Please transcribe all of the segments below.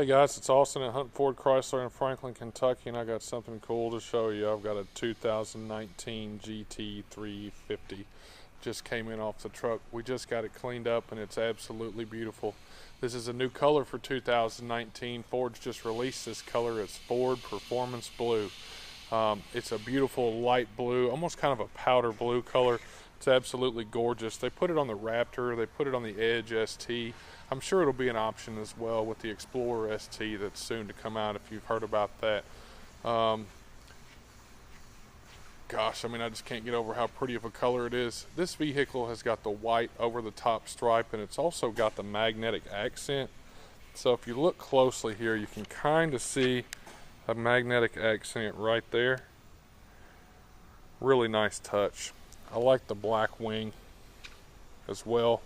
guys, it's Austin at Hunt Ford Chrysler in Franklin, Kentucky, and I got something cool to show you. I've got a 2019 GT350. Just came in off the truck. We just got it cleaned up and it's absolutely beautiful. This is a new color for 2019. Ford's just released this color. It's Ford Performance Blue. It's a beautiful light blue, almost kind of a powder blue color. It's absolutely gorgeous. They put it on the Raptor, they put it on the Edge ST. I'm sure it'll be an option as well with the Explorer ST that's soon to come out, if you've heard about that. Gosh, I mean, I just can't get over how pretty of a color it is. This vehicle has got the white over the top stripe, and it's also got the magnetic accent. So if you look closely here, you can kind of see a magnetic accent right there. Really nice touch. I like the black wing as well,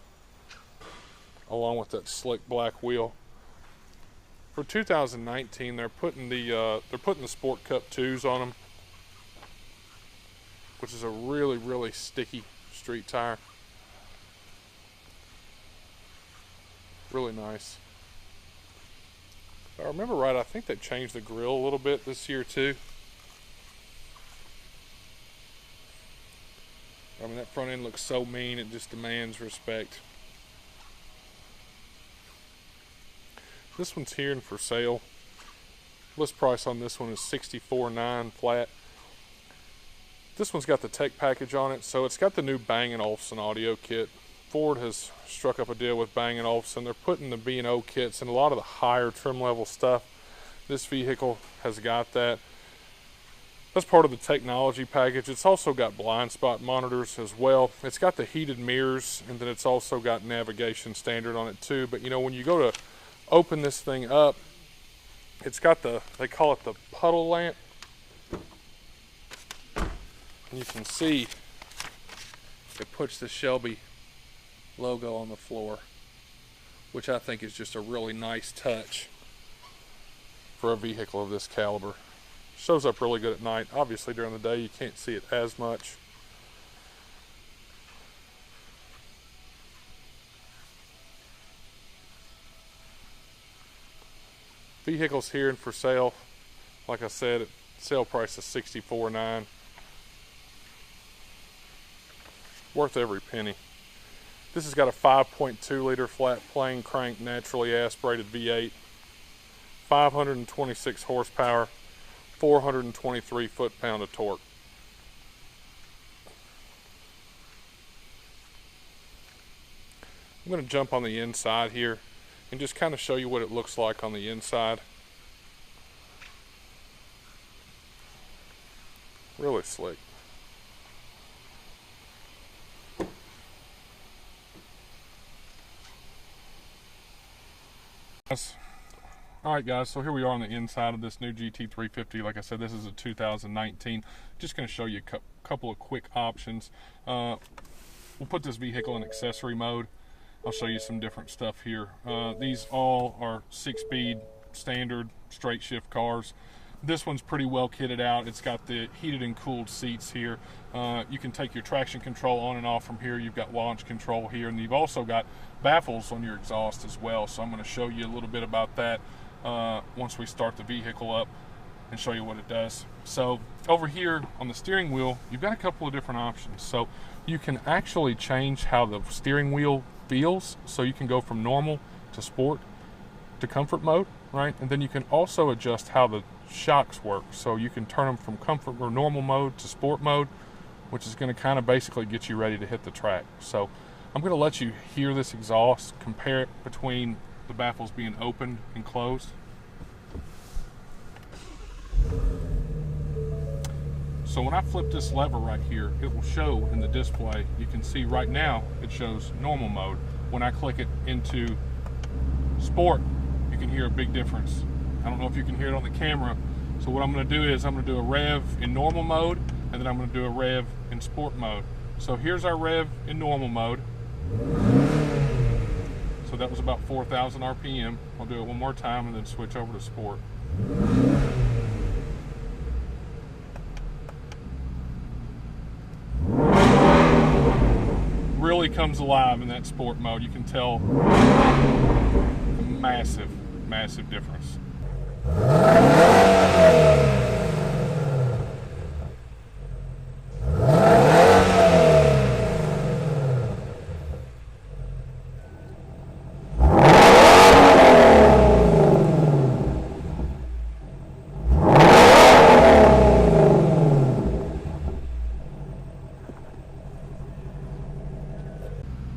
along with that slick black wheel. For 2019, they're putting the Sport Cup 2s on them, which is a really sticky street tire. Really nice. If I remember right, I think they changed the grille a little bit this year too. I mean, that front end looks so mean, it just demands respect. This one's here and for sale. List price on this one is $64,900 flat. This one's got the tech package on it, so it's got the new Bang & Olufsen audio kit. Ford has struck up a deal with Bang & Olufsen. They're putting the B&O kits in a lot of the higher trim level stuff. This vehicle has got that. That's part of the technology package. It's also got blind spot monitors as well. It's got the heated mirrors, and then it's also got navigation standard on it too. But you know, when you go to open this thing up, it's got they call it the puddle lamp. And you can see it puts the Shelby logo on the floor, which I think is just a really nice touch for a vehicle of this caliber. Shows up really good at night. Obviously during the day you can't see it as much. Vehicle's here and for sale. Like I said, sale price is $64,900. Worth every penny. This has got a 5.2 liter flat plane crank naturally aspirated V8, 526 horsepower, 423 foot-pound of torque. I'm going to jump on the inside here and just kind of show you what it looks like on the inside. Really slick. Alright guys, so here we are on the inside of this new GT350. Like I said, this is a 2019. Just going to show you a couple of quick options. We'll put this vehicle in accessory mode. I'll show you some different stuff here. These all are 6-speed standard straight shift cars. This one's pretty well kitted out. It's got the heated and cooled seats here. You can take your traction control on and off from here. You've got launch control here, and you've also got baffles on your exhaust as well. So I'm going to show you a little bit about that once we start the vehicle up and show you what it does. So over here on the steering wheel, you've got a couple of different options. So you can actually change how the steering wheel feels. So you can go from normal to sport to comfort mode, right? And then you can also adjust how the shocks work. So you can turn them from comfort or normal mode to sport mode, which is going to kind of basically get you ready to hit the track. So I'm going to let you hear this exhaust, compare it between the baffles being opened and closed. So when I flip this lever right here, it will show in the display. You can see right now it shows normal mode. When I click it into sport, you can hear a big difference. I don't know if you can hear it on the camera. So what I'm going to do is I'm going to do a rev in normal mode, and then I'm going to do a rev in sport mode. So here's our rev in normal mode. So that was about 4,000 RPM. I'll do it one more time and then switch over to sport. Really comes alive in that sport mode. You can tell massive massive difference.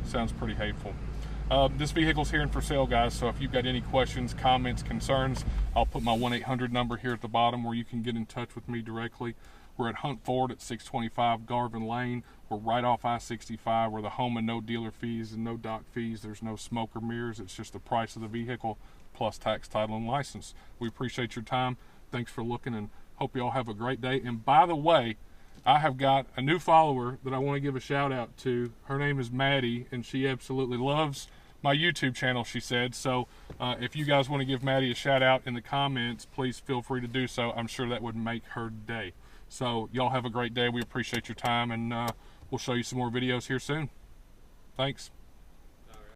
Sounds pretty hateful. This vehicle's here and for sale, guys, so if you've got any questions, comments, concerns, I'll put my 1-800 number here at the bottom where you can get in touch with me directly. We're at Hunt Ford at 625 Garvin Lane. We're right off I-65. We're the home of no dealer fees and no dock fees. There's no smoke or mirrors. It's just the price of the vehicle plus tax, title, and license. We appreciate your time. Thanks for looking, and hope you all have a great day. And by the way, I have got a new follower that I want to give a shout out to. Her name is Maddie, and she absolutely loves my YouTube channel, she said. So if you guys want to give Maddie a shout out in the comments, please feel free to do so. I'm sure that would make her day. So y'all have a great day. We appreciate your time, and we'll show you some more videos here soon. Thanks.